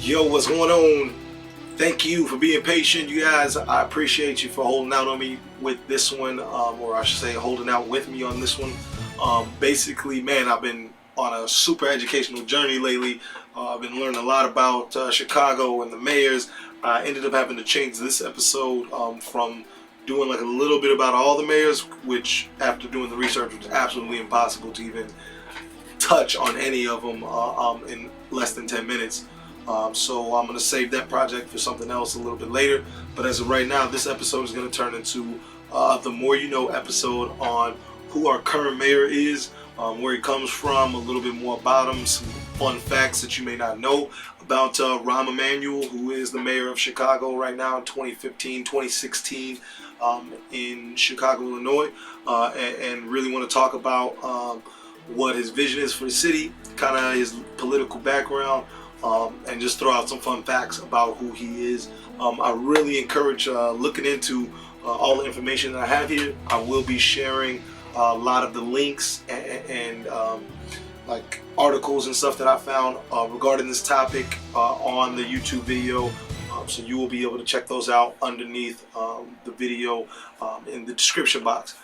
Yo, what's going on? Thank you for being patient, you guys. I appreciate you for holding out on me with this one, or I should say holding out with me on this one. Basically, man, I've been on a super educational journey lately. I've been learning a lot about Chicago and the mayors. I ended up having to change this episode from doing like a little bit about all the mayors, which after doing the research was absolutely impossible to even touch on any of them in less than 10 minutes. So I'm going to save that project for something else a little bit later. But as of right now, this episode is going to turn into the More You Know episode on who our current mayor is, where he comes from, a little bit more about him, some fun facts that you may not know about Rahm Emanuel, who is the mayor of Chicago right now in 2015, 2016 in Chicago, Illinois, and really want to talk about what his vision is for the city, kind of his political background, and just throw out some fun facts about who he is. I really encourage looking into all the information that I have here. I will be sharing a lot of the links and like articles and stuff that I found regarding this topic on the YouTube video. So you will be able to check those out underneath the video in the description box.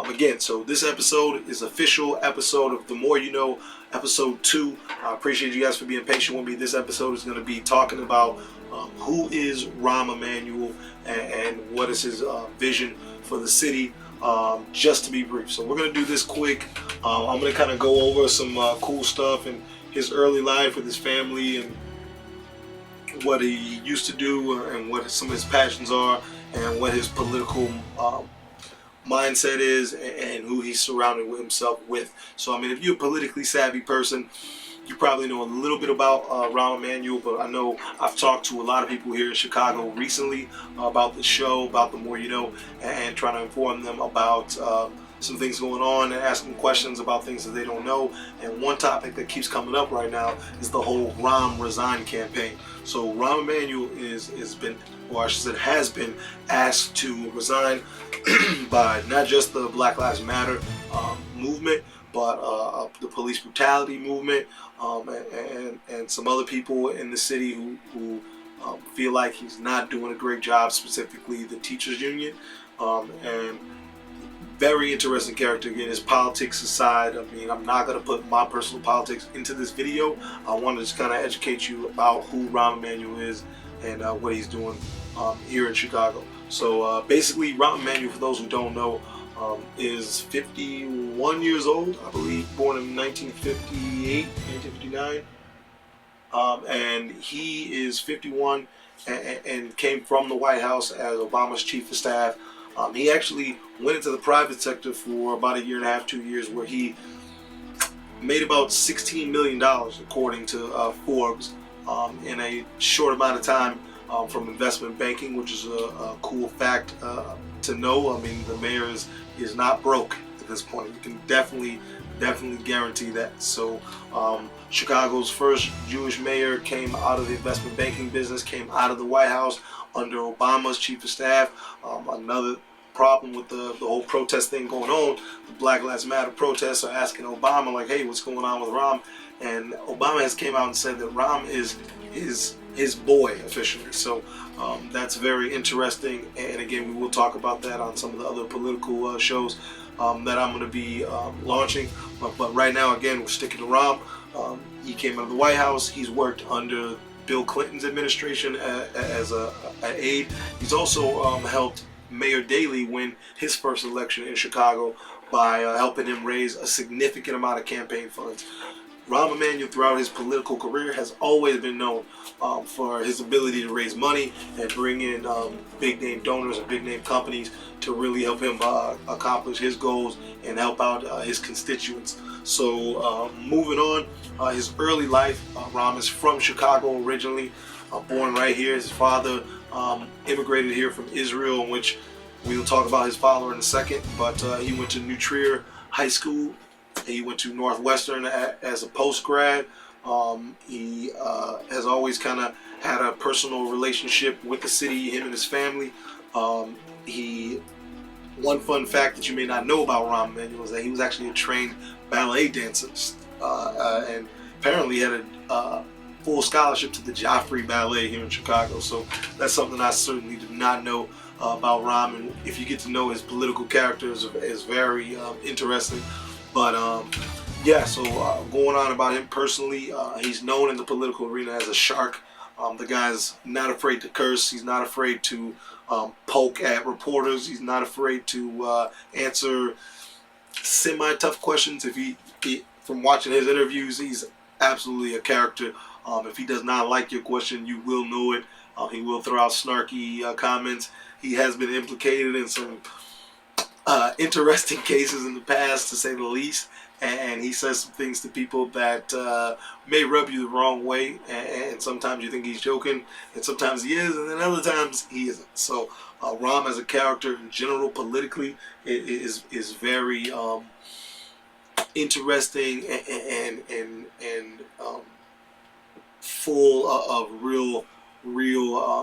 Again, so this episode is official episode of The More You Know, episode 2. I appreciate you guys for being patient with me. This episode is going to be talking about who is Rahm Emanuel and what is his vision for the city, just to be brief. So we're going to do this quick. I'm going to kind of go over some cool stuff in his early life with his family and what he used to do and what some of his passions are and what his political mindset is and who he's surrounded with himself with. So I mean, if you're a politically savvy person, you probably know a little bit about Rahm Emanuel, but I know I've talked to a lot of people here in Chicago recently about the show, about The More You Know, and trying to inform them about some things going on and ask them questions about things that they don't know. And one topic that keeps coming up right now is the whole Rahm resign campaign. So Rahm Emanuel has been asked to resign by not just the Black Lives Matter movement, but the police brutality movement, and some other people in the city who feel like he's not doing a great job, specifically the teachers union. And very interesting character. Again, his politics aside, I mean, I'm not going to put my personal politics into this video. I want to just kind of educate you about who Rahm Emanuel is and what he's doing here in Chicago. So basically, Rahm Emanuel, for those who don't know, is 51 years old, I believe, born in 1958, 1959. And he is 51 and came from the White House as Obama's chief of staff. He actually went into the private sector for about a year and a half, 2 years, where he made about $16 million, according to Forbes, in a short amount of time from investment banking, which is a cool fact to know. I mean, the mayor is not broke at this point. You can definitely guarantee that. So Chicago's first Jewish mayor came out of the investment banking business, came out of the White House under Obama's chief of staff. Another problem with the whole protest thing going on, the Black Lives Matter protests are asking Obama, like, hey, what's going on with Rahm? And Obama has came out and said that Rahm is his boy officially. So that's very interesting. And again, we will talk about that on some of the other political shows that I'm going to be launching. But right now, again, we're sticking to Rahm. He came out of the White House. He's worked under Bill Clinton's administration as an aide. He's also helped Mayor Daley win his first election in Chicago by helping him raise a significant amount of campaign funds. Rahm Emanuel, throughout his political career, has always been known for his ability to raise money and bring in big name donors and big name companies to really help him accomplish his goals and help out his constituents. So moving on, his early life, Rahm is from Chicago originally, born right here. His father immigrated here from Israel, in which we will talk about his father in a second, but he went to New Trier High School. He went to Northwestern as a post-grad. He has always kind of had a personal relationship with the city, him and his family. One fun fact that you may not know about Rahm Emanuel is that he was actually a trained ballet dancer, and apparently had a full scholarship to the Joffrey Ballet here in Chicago. So that's something I certainly did not know about Rahm, and if you get to know his political character is very interesting. But yeah, so going on about him personally, he's known in the political arena as a shark. The guy's not afraid to curse. He's not afraid to poke at reporters. He's not afraid to answer semi-tough questions. If he from watching his interviews, he's absolutely a character. If he does not like your question, you will know it. He will throw out snarky comments. He has been implicated in some interesting cases in the past, to say the least. And he says some things to people that may rub you the wrong way. And sometimes you think he's joking, and sometimes he is, and then other times he isn't. So Rahm as a character in general, politically, is very interesting and full of real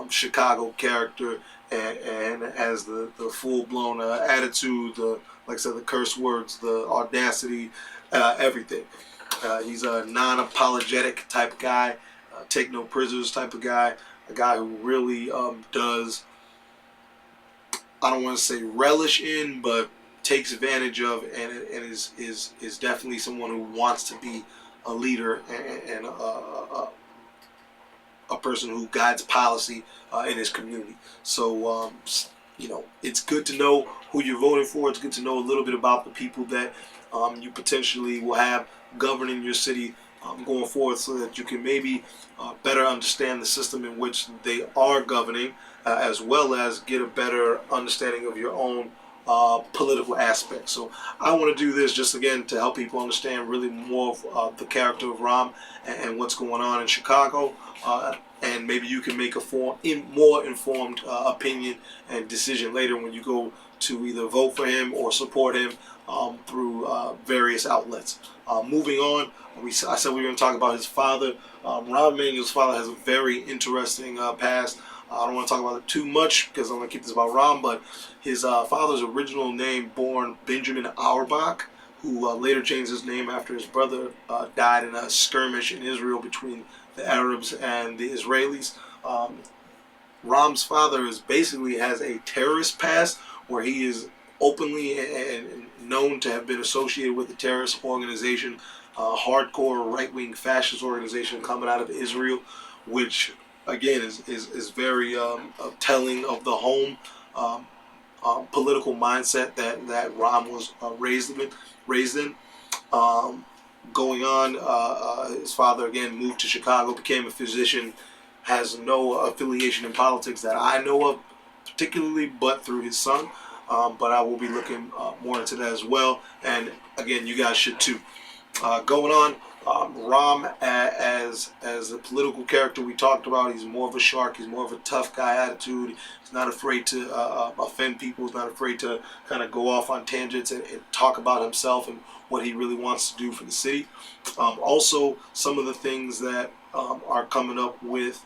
Chicago character, and has the full-blown attitude, like I said, the curse words, the audacity, everything. He's a non-apologetic type guy, take no prisoners type of guy, a guy who really does, I don't want to say relish in, but takes advantage of, and is definitely someone who wants to be a leader and a person who guides policy in his community. So it's good to know who you're voting for. It's good to know a little bit about the people that you potentially will have governing your city going forward, so that you can maybe better understand the system in which they are governing, as well as get a better understanding of your own political aspects. So I want to do this just again to help people understand really more of the character of Rahm and what's going on in Chicago, and maybe you can make a more informed opinion and decision later when you go to either vote for him or support him through various outlets. Moving on, I said we were going to talk about his father. Rahm Emanuel's father has a very interesting past. I don't want to talk about it too much because I'm going to keep this about Rahm, but his father's original name, born Benjamin Auerbach, who later changed his name after his brother died in a skirmish in Israel between the Arabs and the Israelis. Rahm's father basically has a terrorist past, where he is openly and known to have been associated with a terrorist organization, hardcore right-wing fascist organization coming out of Israel, which again is very telling of the home political mindset that Rahm was raised in. Going on, his father again moved to Chicago, became a physician, has no affiliation in politics that I know of particularly, but through his son. But I will be looking more into that as well, and again, you guys should too. Going on, Rahm as a political character we talked about, he's more of a shark, he's more of a tough guy attitude, he's not afraid to offend people, he's not afraid to kind of go off on tangents and talk about himself and what he really wants to do for the city. Also, some of the things that are coming up with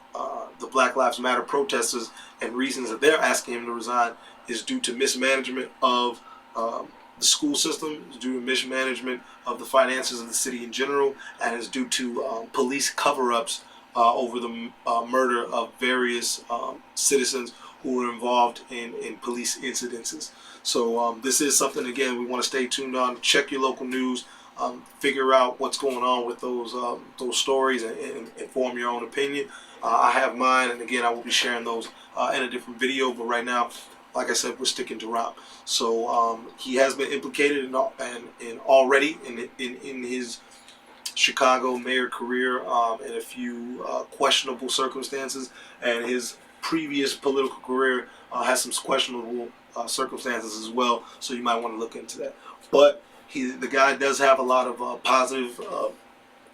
the Black Lives Matter protesters and reasons that they're asking him to resign is due to mismanagement of the school system, is due to mismanagement of the finances of the city in general, and is due to police cover-ups over the murder of various citizens who were involved in police incidences. So this is something, again, we want to stay tuned on. Check your local news, figure out what's going on with those stories, and form your own opinion. I have mine, and again, I will be sharing those in a different video, but right now, like I said, we're sticking to Rahm. So he has been implicated in already in his Chicago mayor career in a few questionable circumstances, and his previous political career has some questionable circumstances as well. So you might want to look into that. But the guy does have a lot of positive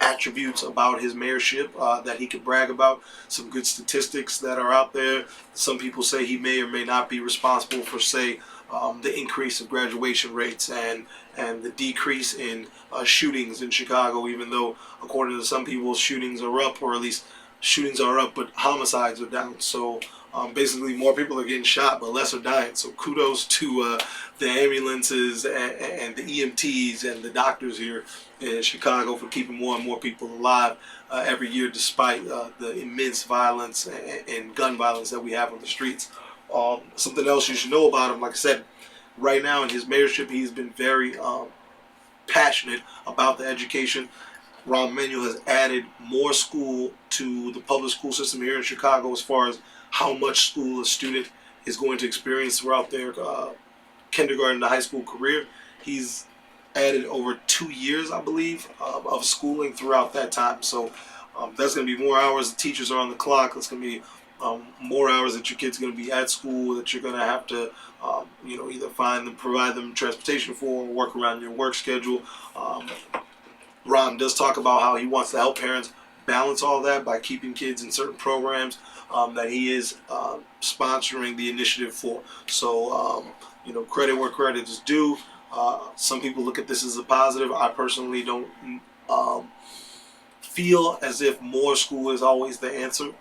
attributes about his mayorship that he could brag about, some good statistics that are out there. Some people say he may or may not be responsible for, say, the increase of graduation rates and the decrease in shootings in Chicago, even though, according to some people, shootings are up, or at least shootings are up, but homicides are down. So Basically, more people are getting shot, but less are dying. So kudos to the ambulances and the EMTs and the doctors here in Chicago for keeping more and more people alive every year, despite the immense violence and gun violence that we have on the streets. Something else you should know about him, like I said, right now in his mayorship, he's been very passionate about the education. Rahm Emanuel has added more school to the public school system here in Chicago as far as how much school a student is going to experience throughout their kindergarten to high school career. He's added over 2 years, I believe, of schooling throughout that time. So that's going to be more hours. The teachers are on the clock. It's going to be more hours that your kid's going to be at school, that you're going to have to either find them, provide them transportation for, or work around your work schedule. Rahm does talk about how he wants to help parents balance all that by keeping kids in certain programs that he is sponsoring the initiative for. So, credit where credit is due. Some people look at this as a positive. I personally don't feel as if more school is always the answer.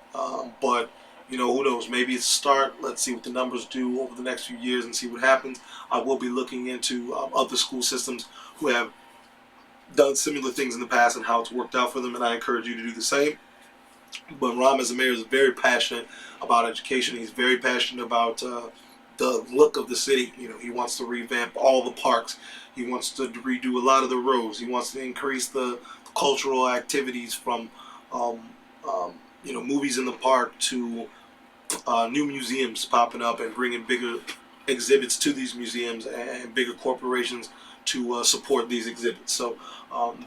But, who knows? Maybe it's a start. Let's see what the numbers do over the next few years and see what happens. I will be looking into other school systems who have done similar things in the past and how it's worked out for them, and I encourage you to do the same. But Rahm as a mayor is very passionate about education. He's very passionate about the look of the city. He wants to revamp all the parks. He wants to redo a lot of the roads. He wants to increase the cultural activities from movies in the park to new museums popping up and bringing bigger exhibits to these museums and bigger corporations to support these exhibits. So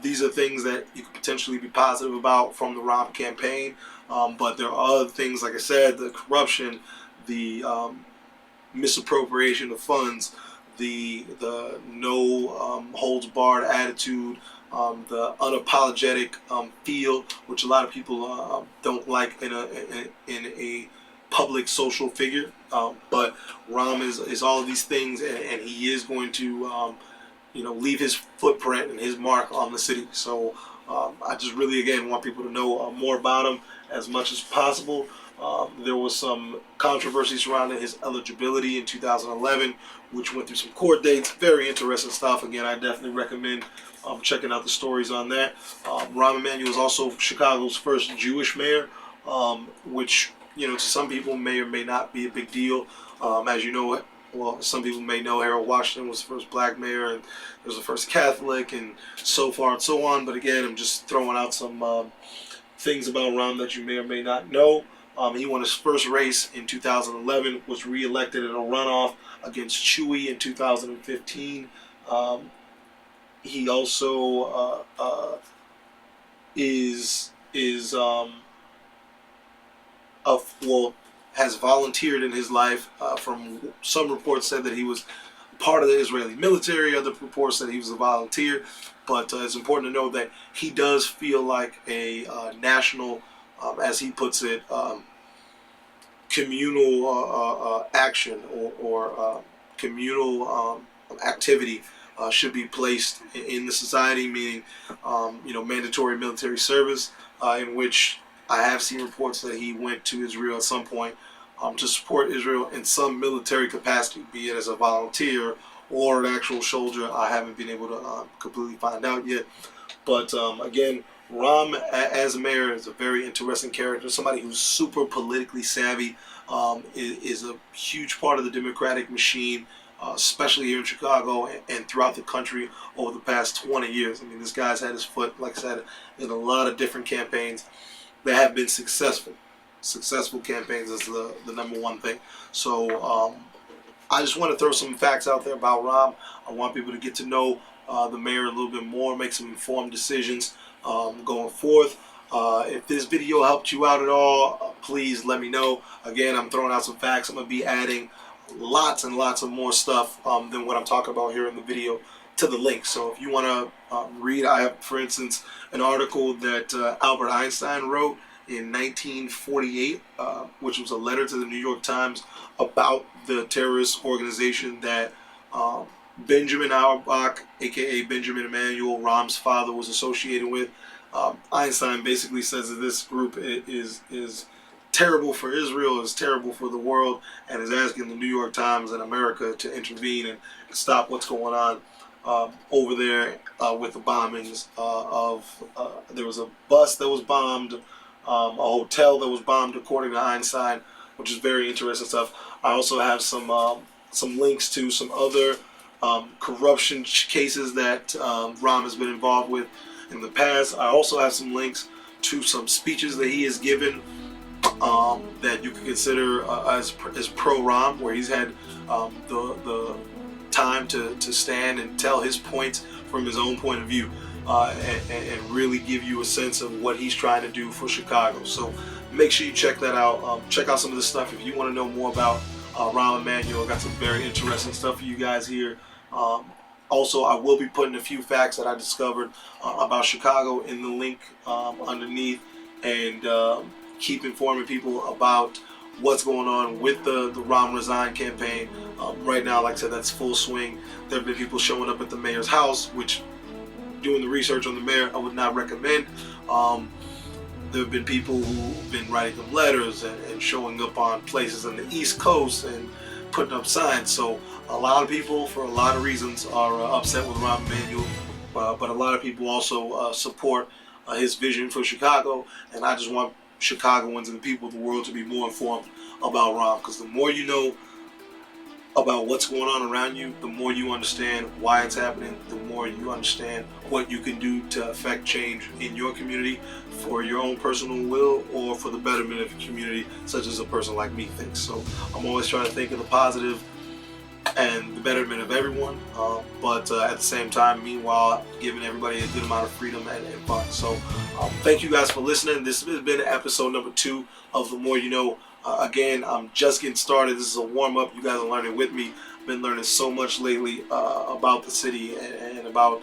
these are things that you could potentially be positive about from the Rahm campaign. But there are other things, like I said, the corruption, the misappropriation of funds, the no holds barred attitude, the unapologetic feel, which a lot of people don't like in a public social figure. But Rahm is all of these things, and he is going to leave his footprint and his mark on the city. So I just really, again, want people to know more about him as much as possible. There was some controversy surrounding his eligibility in 2011, which went through some court dates. Very interesting stuff. Again, I definitely recommend checking out the stories on that. Rahm Emanuel is also Chicago's first Jewish mayor, which, to some people may or may not be a big deal. As you know, well, some people may know Harold Washington was the first black mayor, and he was the first Catholic, and so far and so on. But again, I'm just throwing out some things about Rahm that you may or may not know. He won his first race in 2011, was re-elected in a runoff against Chewy in 2015. He also has volunteered in his life. From some reports said that he was part of the Israeli military. Other reports said he was a volunteer. But it's important to know that he does feel like a national, as he puts it, communal action or communal activity should be placed in the society, meaning mandatory military service, in which I have seen reports that he went to Israel at some point to support Israel in some military capacity, be it as a volunteer or an actual soldier. I haven't been able to completely find out yet. But again, Rahm as a mayor is a very interesting character, somebody who's super politically savvy, is a huge part of the Democratic machine, especially here in Chicago and throughout the country over the past 20 years. I mean, this guy's had his foot, like I said, in a lot of different campaigns that have been successful. Successful campaigns is the number one thing. So I just want to throw some facts out there about Rahm. I want people to get to know the mayor a little bit more, make some informed decisions going forth. If this video helped you out at all, please let me know. Again, I'm throwing out some facts. I'm going to be adding lots and lots of more stuff than what I'm talking about here in the video to the link. So if you want to read, I have, for instance, an article that Albert Einstein wrote in 1948, which was a letter to the New York Times about the terrorist organization that Benjamin Auerbach, aka Benjamin Emanuel, Rahm's father, was associated with. Einstein basically says that this group is terrible for Israel, is terrible for the world, and is asking the New York Times and America to intervene and stop what's going on over there with the bombings there was a bus that was bombed, a hotel that was bombed, according to Einstein, which is very interesting stuff. I also have some links to some other corruption cases that Rahm has been involved with in the past. I also have some links to some speeches that he has given that you could consider as pro Rahm, where he's had the time to stand and tell his points from his own point of view, and really give you a sense of what he's trying to do for Chicago. So make sure you check that out. Check out some of this stuff if you want to know more about Rahm Emanuel. Got some very interesting stuff for you guys here. Also, I will be putting a few facts that I discovered about Chicago in the link underneath, and keep informing people about what's going on with the Rahm Resign campaign. Right now, like I said, that's full swing. There have been people showing up at the mayor's house, which, doing the research on the mayor, I would not recommend. There have been people who've been writing them letters and showing up on places on the East Coast and putting up signs. So a lot of people, for a lot of reasons, are upset with Rahm Emanuel, but a lot of people also support his vision for Chicago. And I just want Chicagoans and the people of the world to be more informed about Rahm, because the more you know about what's going on around you, the more you understand why it's happening, the more you understand what you can do to affect change in your community for your own personal will or for the betterment of the community, such as a person like me thinks. So I'm always trying to think of the positive and the betterment of everyone, but at the same time, meanwhile, giving everybody a good amount of freedom and fun. So thank you guys for listening. This has been episode number 2 of The More You Know. Again, I'm just getting started. This is a warm-up. You guys are learning with me. I've been learning so much lately about the city and about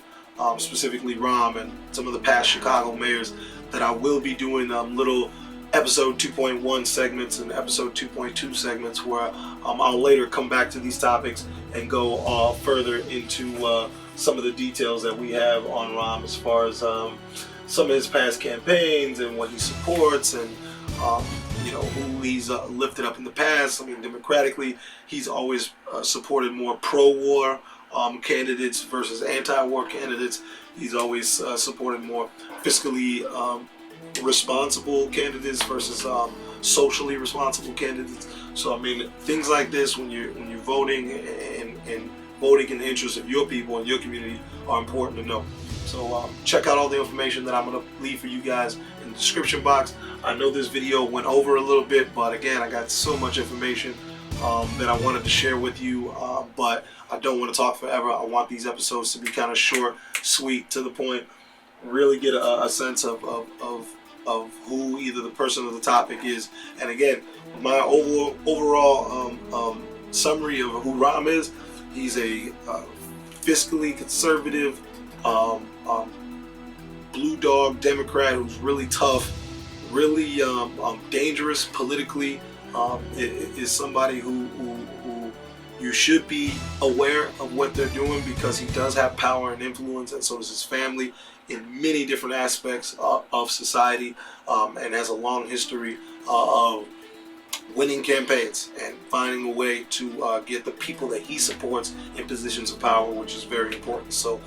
specifically Rahm and some of the past Chicago mayors, that I will be doing little episode 2.1 segments and episode 2.2 segments where I'll later come back to these topics and go further into some of the details that we have on Rahm, as far as some of his past campaigns and what he supports, and who he's lifted up in the past. I mean, democratically, he's always supported more pro-war candidates versus anti-war candidates. He's always supported more fiscally responsible candidates versus socially responsible candidates. So I mean, things like this, when you're voting and voting in the interest of your people and your community, are important to know. So check out all the information that I'm going to leave for you guys in the description box. I know this video went over a little bit, but again, I got so much information that I wanted to share with you, but I don't want to talk forever. I want these episodes to be kind of short, sweet, to the point, really get a sense of who either the person or the topic is. And again, my overall summary of who Rahm is: he's a fiscally conservative, blue dog Democrat who's really tough, really dangerous politically. Is somebody who you should be aware of what they're doing, because he does have power and influence, and so does his family, in many different aspects of society, and has a long history of winning campaigns and finding a way to get the people that he supports in positions of power, which is very important. So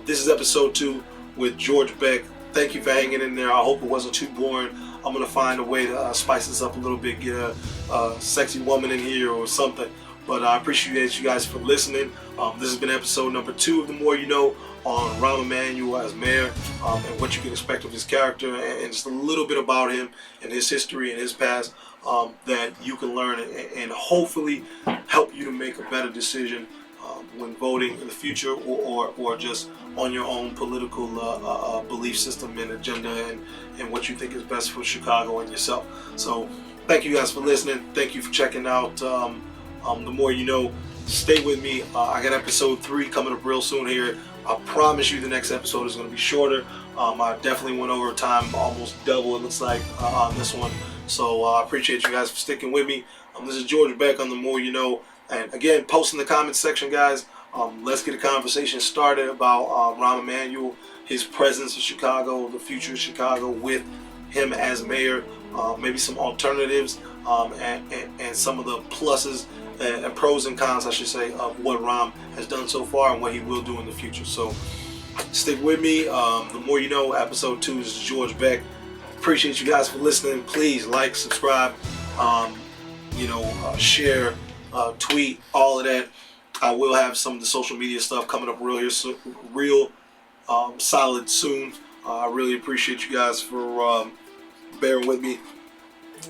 this is episode 2 with George Beck. Thank you for hanging in there. I hope it wasn't too boring. I'm going to find a way to spice this up a little bit, get a sexy woman in here or something. But I appreciate you guys for listening. This has been episode number 2 of The More You Know, on Rahm Emanuel as mayor, and what you can expect of his character, and just a little bit about him and his history and his past, that you can learn and hopefully help you to make a better decision when voting in the future, or just on your own political belief system and agenda, and what you think is best for Chicago and yourself. So thank you guys for listening. Thank you for checking out The More You Know. Stay with me. I got episode 3 coming up real soon here. I promise you the next episode is going to be shorter. I definitely went over time, almost double it looks like, on this one. So I appreciate you guys for sticking with me. This is George Beck on The More You Know. And again, post in the comments section, guys. Let's get a conversation started about Rahm Emanuel, his presence in Chicago, the future of Chicago with him as mayor, maybe some alternatives, and some of the pluses and pros and cons, I should say, of what Rahm has done so far and what he will do in the future. So stick with me. The More You Know, episode 2 is George Beck. Appreciate you guys for listening. Please like, subscribe, share, tweet, all of that. I will have some of the social media stuff coming up real solid soon. I really appreciate you guys for bearing with me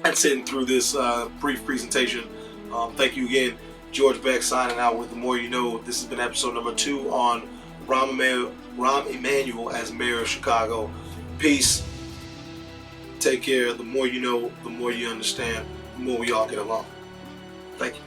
and sitting through this brief presentation. Thank you again. George Beck signing out with The More You Know. This has been episode number 2 on Rahm Emanuel as mayor of Chicago. Peace. Take care. The more you know, the more you understand, the more we all get along. Thank you.